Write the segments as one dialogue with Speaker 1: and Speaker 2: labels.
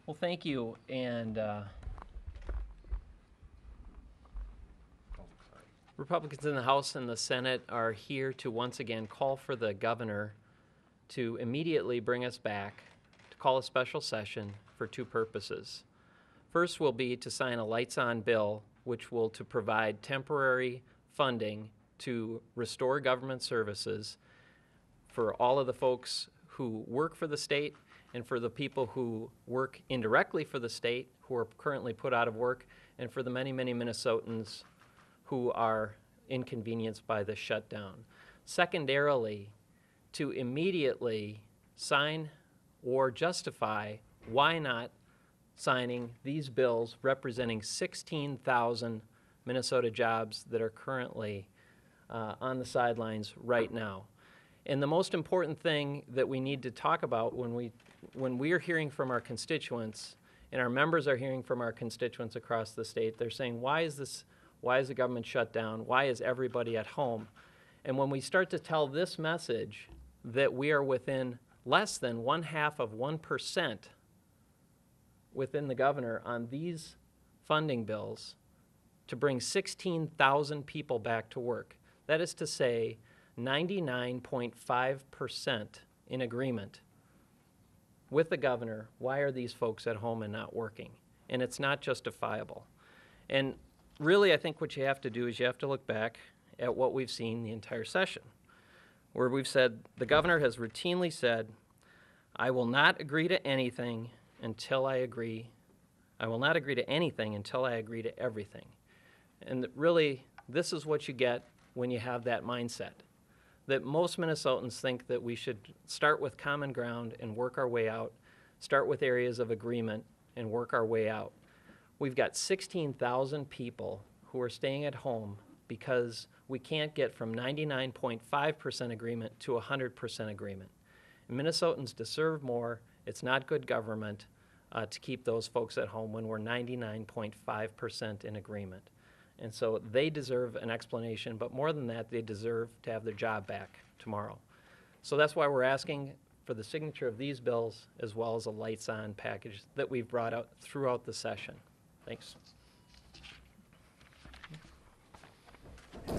Speaker 1: Well, thank you. And Republicans in the House and the Senate are here to once again call for the governor to immediately bring us back to call a special session for two purposes. First will be to sign a lights-on bill, which will to provide temporary funding to restore government services for all of the folks who work for the state and for the people who work indirectly for the state who are currently put out of work, and for the many, many Minnesotans who are inconvenienced by the shutdown. Secondarily, to immediately sign or justify why not signing these bills representing 16,000 Minnesota jobs that are currently on the sidelines right now. And the most important thing that we need to talk about when we are hearing from our constituents, and our members are hearing from our constituents across the state, they're saying, why is the government shut down? Why is everybody at home? And when we start to tell this message that we are within less than 0.5% within the governor on these funding bills to bring 16,000 people back to work, that is to say 99.5% in agreement with the governor, why are these folks at home and not working? And it's not justifiable. And really, I think what you have to do is you have to look back at what we've seen the entire session, where we've said, the governor has routinely said, I will not agree to anything until I agree. I will not agree to anything until I agree to everything. And really, this is what you get when you have that mindset, that most Minnesotans think that we should start with common ground and work our way out, start with areas of agreement and work our way out. We've got 16,000 who are staying at home because we can't get from 99.5% agreement to 100% agreement. And Minnesotans deserve more. It's not good government to keep those folks at home when we're 99.5% in agreement. And so they deserve an explanation, but more than that, they deserve to have their job back tomorrow. So that's why we're asking for the signature of these bills as well as a lights-on package that we've brought out throughout the session. Thanks.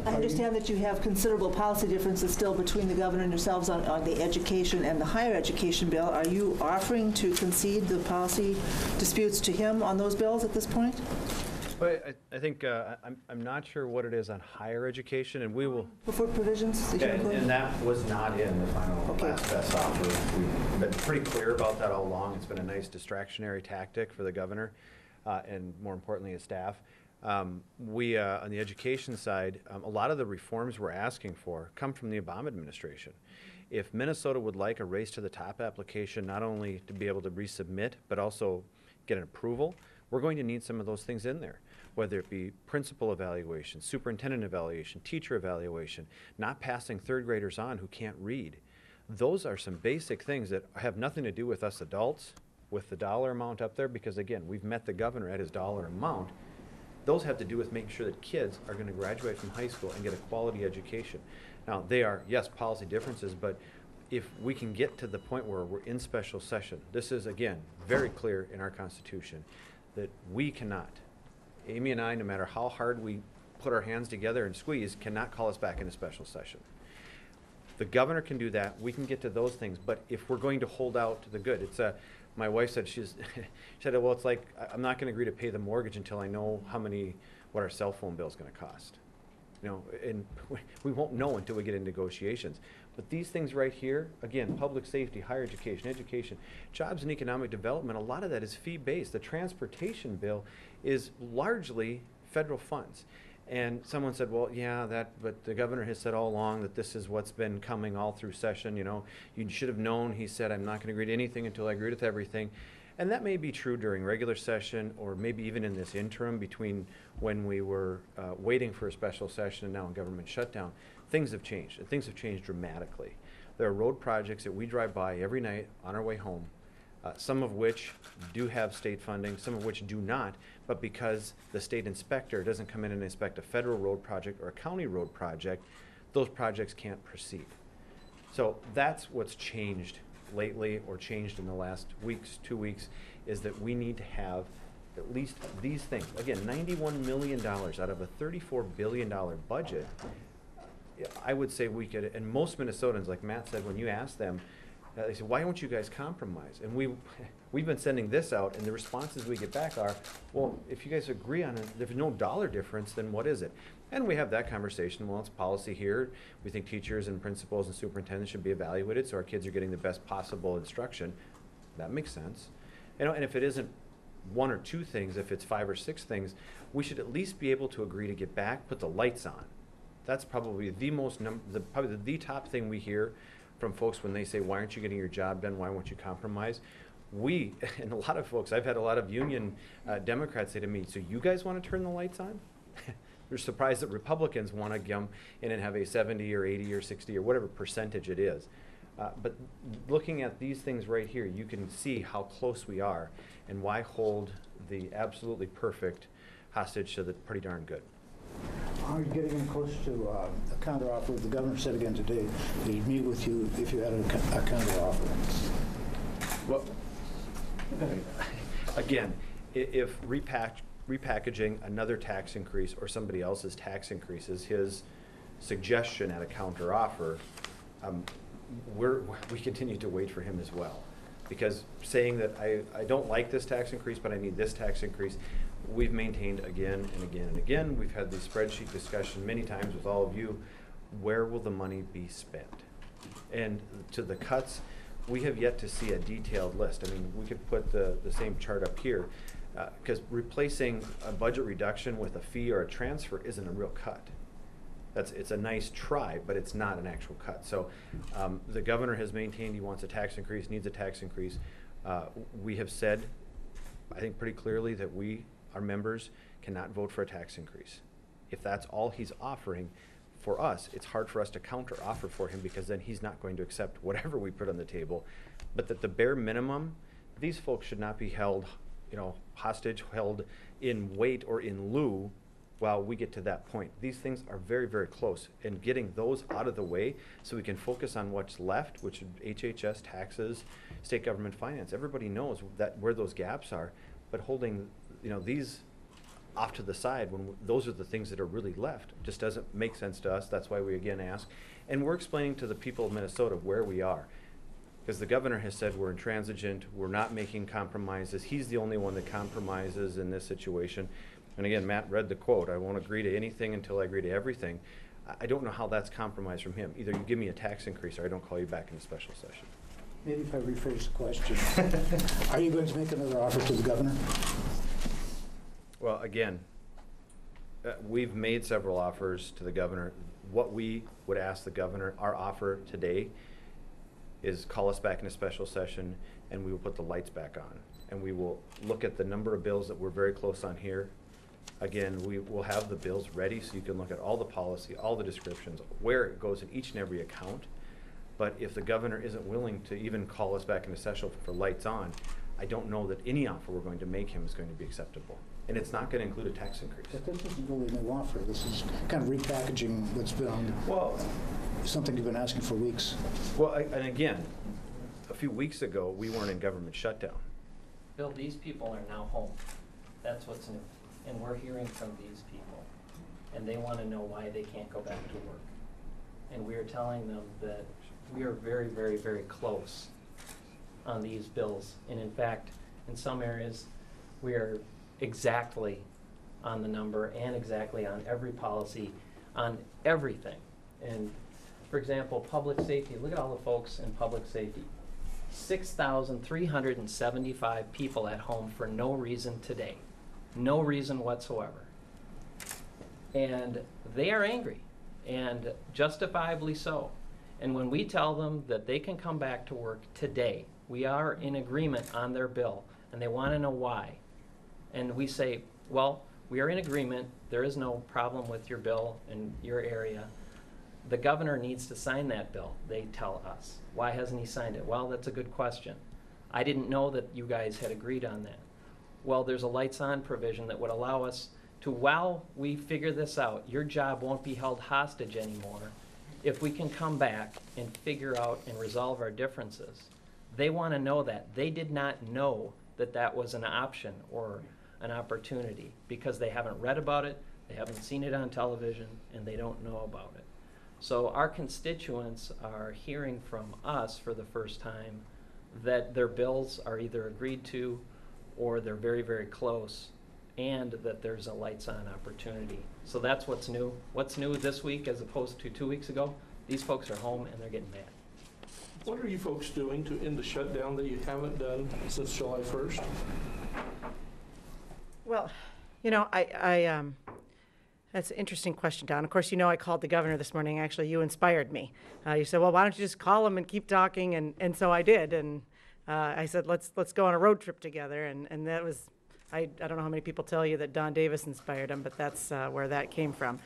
Speaker 2: I understand that you have considerable policy differences still between the governor and yourselves on the education and the higher education bill. Are you offering to concede the policy disputes to him on those bills at this point?
Speaker 3: Well, I think I'm not sure what it is on higher education, and we will.
Speaker 2: Before provisions?
Speaker 4: And that was not in the final last best offer. We've been pretty clear about that all along. It's been a nice distractionary tactic for the governor and more importantly his staff. We, on the education side, a lot of the reforms we're asking for come from the Obama administration. If Minnesota would like a race to the top application, not only to be able to resubmit, but also get an approval, we're going to need some of those things in there, whether it be principal evaluation, superintendent evaluation, teacher evaluation, not passing third graders on who can't read. Those are some basic things that have nothing to do with us adults, with the dollar amount up there, because again, we've met the governor at his dollar amount. Those have to do with making sure that kids are going to graduate from high school and get a quality education. Now, they are, yes, policy differences, but if we can get to the point where we're in special session, this is, again, very clear in our Constitution that we cannot, Amy and I, no matter how hard we put our hands together and squeeze, cannot call us back into special session. The governor can do that. We can get to those things, but if we're going to hold out to the good, it's a, my wife said, she said, well, it's like, I'm not going to agree to pay the mortgage until I know what our cell phone bill is going to cost. You know, and we won't know until we get in negotiations. But these things right here, again, public safety, higher education, jobs and economic development, a lot of that is fee-based. The transportation bill is largely federal funds. And someone said, well, yeah, but the governor has said all along that this is what's been coming all through session. You know, you should have known, he said, I'm not going to agree to anything until I agree with everything. And that may be true during regular session, or maybe even in this interim between when we were waiting for a special session and now in government shutdown. Things have changed, and things have changed dramatically. There are road projects that we drive by every night on our way home, some of which do have state funding, some of which do not, but because the state inspector doesn't come in and inspect a federal road project or a county road project, those projects can't proceed. So that's what's changed lately, or changed in the last weeks, 2 weeks, is that we need to have at least these things. Again, $91 million out of a $34 billion budget. I would say we could, and most Minnesotans, like Matt said, when you ask them, they say, why won't you guys compromise? And we've been sending this out, and the responses we get back are, well, if you guys agree on it, there's no dollar difference, then what is it? And we have that conversation. Well, it's policy here. We think teachers and principals and superintendents should be evaluated so our kids are getting the best possible instruction. That makes sense. You know, and if it isn't one or two things, if it's 5 or 6 things, we should at least be able to agree to get back, put the lights on. That's probably the most, probably the top thing we hear from folks when they say, why aren't you getting your job done? Why won't you compromise? We, and a lot of folks, I've had a lot of union Democrats say to me, so you guys want to turn the lights on? They're surprised that Republicans want to come in and have a 70 or 80 or 60 or whatever percentage it is. But looking at these things right here, you can see how close we are and why hold the absolutely perfect hostage to the pretty darn good.
Speaker 5: Are you getting in close to a counteroffer? The governor said again today that he'd meet with you if you had a counteroffer.
Speaker 4: Well, again, if repackaging another tax increase or somebody else's tax increase is his suggestion at a counteroffer, we continue to wait for him as well. Because saying that I don't like this tax increase, but I need this tax increase, we've maintained again and again and again. We've had the spreadsheet discussion many times with all of you. Where will the money be spent? And to the cuts, we have yet to see a detailed list. I mean, we could put the same chart up here, because replacing a budget reduction with a fee or a transfer isn't a real cut. It's a nice try, but it's not an actual cut. So the governor has maintained he wants a tax increase, needs a tax increase. We have said, I think pretty clearly, that our members cannot vote for a tax increase. If that's all he's offering, for us, it's hard for us to counter offer for him, because then he's not going to accept whatever we put on the table. But that the bare minimum, these folks should not be held, hostage, held in wait or in lieu while we get to that point. These things are very, very close, and getting those out of the way so we can focus on what's left, which is HHS, taxes, state government finance. Everybody knows that where those gaps are, but holding these off to the side when those are the things that are really left just doesn't make sense to us. That's why we again ask, and we're explaining to the people of Minnesota where we are, because the governor has said we're intransigent, we're not making compromises. He's the only one that compromises in this situation. And again, Matt read the quote, I won't agree to anything until I agree to everything. I don't know how that's compromise from him. Either you give me a tax increase or I don't call you back in a special session.
Speaker 5: Maybe if I rephrase the question, are you going to make another offer to the governor?
Speaker 4: Well, again, we've made several offers to the governor. What we would ask the governor, our offer today, is call us back in a special session and we will put the lights back on. And we will look at the number of bills that we're very close on here. Again, we will have the bills ready so you can look at all the policy, all the descriptions, where it goes in each and every account. But if the governor isn't willing to even call us back in a session for lights on, I don't know that any offer we're going to make him is going to be acceptable. And it's not going to include a tax increase.
Speaker 5: But this isn't really a new offer. This is kind of repackaging what's been something you've been asking for weeks.
Speaker 4: Well, and again, a few weeks ago, we weren't in government shutdown.
Speaker 1: Bill, these people are now home. That's what's new. And we're hearing from these people. And they want to know why they can't go back to work. And we are telling them that we are very, very, very close on these bills. And in fact, in some areas, we are exactly on the number and exactly on every policy, on everything. And for example, public safety, look at all the folks in public safety. 6,375 people at home for no reason today. No reason whatsoever. And they are angry, and justifiably so. And when we tell them that they can come back to work today, we are in agreement on their bill, and they want to know why. And we say, well, we are in agreement. There is no problem with your bill in your area. The governor needs to sign that bill, they tell us. Why hasn't he signed it? Well, that's a good question. I didn't know that you guys had agreed on that. Well, there's a lights on provision that would allow us to, while we figure this out, your job won't be held hostage anymore if we can come back and figure out and resolve our differences. They want to know that. They did not know that that was an option or an opportunity because they haven't read about it, they haven't seen it on television, and they don't know about it. So our constituents are hearing from us for the first time that their bills are either agreed to or they're very, very close, and that there's a lights on opportunity. So that's what's new. What's new this week as opposed to 2 weeks ago? These folks are home and they're getting mad.
Speaker 6: What are you folks doing to end the shutdown that you haven't done since July 1st?
Speaker 7: Well, that's an interesting question, Don. Of course, I called the governor this morning. Actually, you inspired me. You said, well, why don't you just call him and keep talking? And so I did. And I said, let's go on a road trip together. And that was, I don't know how many people tell you that Don Davis inspired him, but that's where that came from.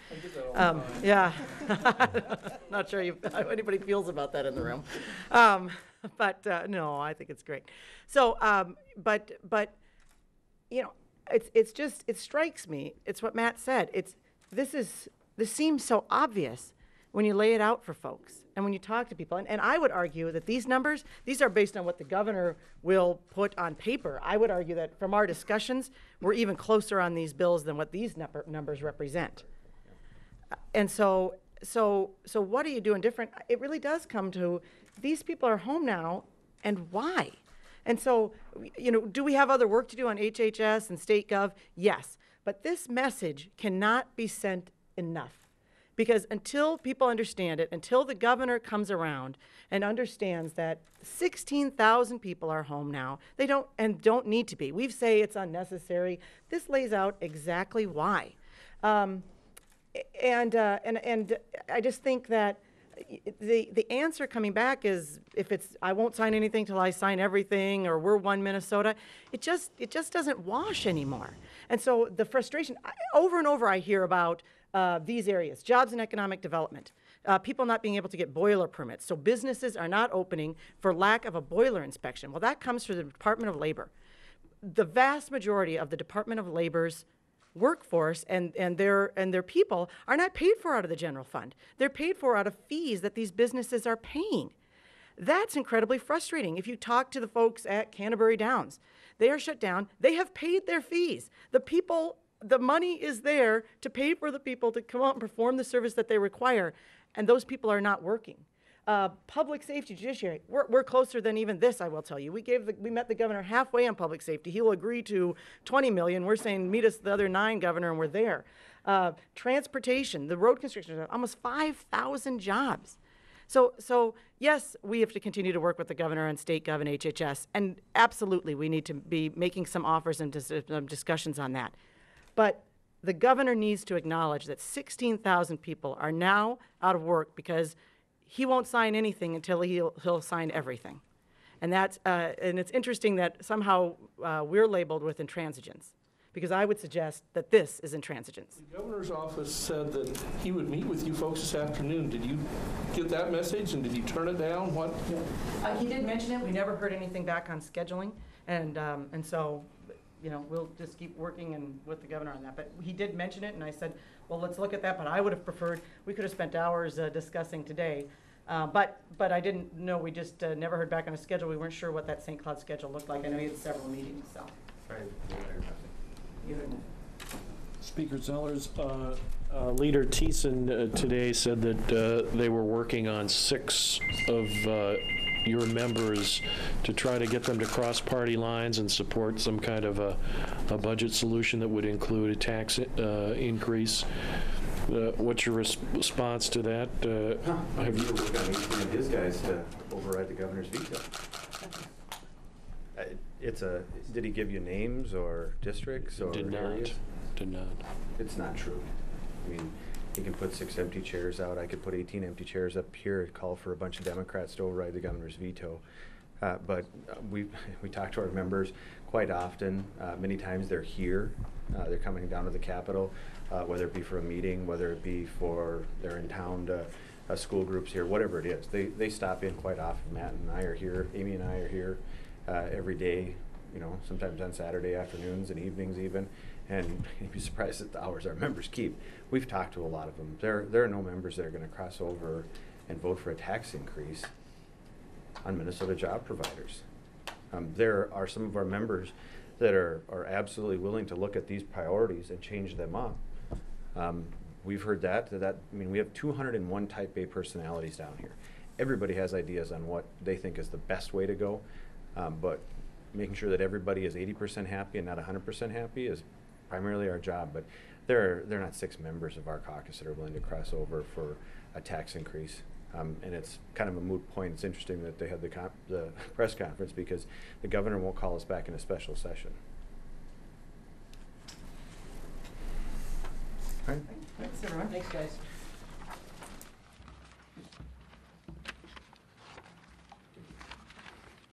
Speaker 7: Yeah. Not sure how anybody feels about that in the room. But no, I think it's great. So, but it's just, it strikes me. It's what Matt said. This seems so obvious when you lay it out for folks and when you talk to people. And I would argue that these numbers, these are based on what the governor will put on paper. I would argue that from our discussions, we're even closer on these bills than what these numbers represent. And so what are you doing different? It really does come to, these people are home now, and why? And so, do we have other work to do on HHS and state gov? Yes. But this message cannot be sent enough. Because until people understand it, until the governor comes around and understands that 16,000 people are home now, they don't need to be. We say it's unnecessary. This lays out exactly why. And I just think that the answer coming back is, if it's I won't sign anything till I sign everything, or we're one Minnesota, it just doesn't wash anymore. And so the frustration, over and over I hear about these areas: jobs and economic development, people not being able to get boiler permits. So businesses are not opening for lack of a boiler inspection. Well, that comes through the Department of Labor. The vast majority of the Department of Labor's workforce and their people are not paid for out of the general fund. They're paid for out of fees that these businesses are paying. That's incredibly frustrating. If you talk to the folks at Canterbury Downs, they are shut down. They have paid their fees. The money is there to pay for the people to come out and perform the service that they require, and those people are not working. Public safety, judiciary, we're closer than even this, I will tell you. We met the governor halfway on public safety. He'll agree to 20 million. We're saying meet us the other 9, governor, and we're there. Transportation, the road construction, almost 5,000 jobs. So yes, we have to continue to work with the governor and state gov and HHS, and absolutely we need to be making some offers and discussions on that. But the governor needs to acknowledge that 16,000 people are now out of work because he won't sign anything until he'll sign everything. And and it's interesting that somehow we're labeled with intransigence, because I would suggest that this is intransigence.
Speaker 6: The governor's office said that he would meet with you folks this afternoon. Did you get that message, and did he turn it down? What?
Speaker 7: He did mention it. We never heard anything back on scheduling, and so we'll just keep working with the governor on that. But he did mention it, and I said, well, let's look at that. But I would have preferred, we could have spent hours discussing today. But I didn't know, we just never heard back on a schedule. We weren't sure what that St. Cloud schedule looked like. I know he had several meetings, so.
Speaker 8: Speaker Zellers, Leader Thiessen today said that they were working on 6 of your members to try to get them to cross party lines and support some kind of a budget solution that would include a tax increase. What's your response to that?
Speaker 4: Have you worked on each one of his guys to override the governor's veto? Did he give you names or districts or areas?
Speaker 8: Did not.
Speaker 4: It's not true. I mean, he can put 6 empty chairs out. I could put 18 empty chairs up here and call for a bunch of Democrats to override the governor's veto. But we talk to our members quite often. Many times they're here. They're coming down to the Capitol, whether it be for a meeting, whether it be for they're in town to school groups here, whatever it is. They stop in quite often. Matt and I are here. Amy and I are here every day. Sometimes on Saturday afternoons and evenings even. And you'd be surprised at the hours our members keep. We've talked to a lot of them. There are no members that are going to cross over and vote for a tax increase on Minnesota job providers. There are some of our members that are absolutely willing to look at these priorities and change them up. We've heard that, I mean, we have 201 type A personalities down here. Everybody has ideas on what they think is the best way to go, but making sure that everybody is 80% happy and not 100% happy is primarily our job. But there are not 6 members of our caucus that are willing to cross over for a tax increase. And it's kind of a moot point. It's interesting that they had the press conference because the governor won't call us back in a special session. All right.
Speaker 7: Thanks, everyone.
Speaker 1: Thanks, guys.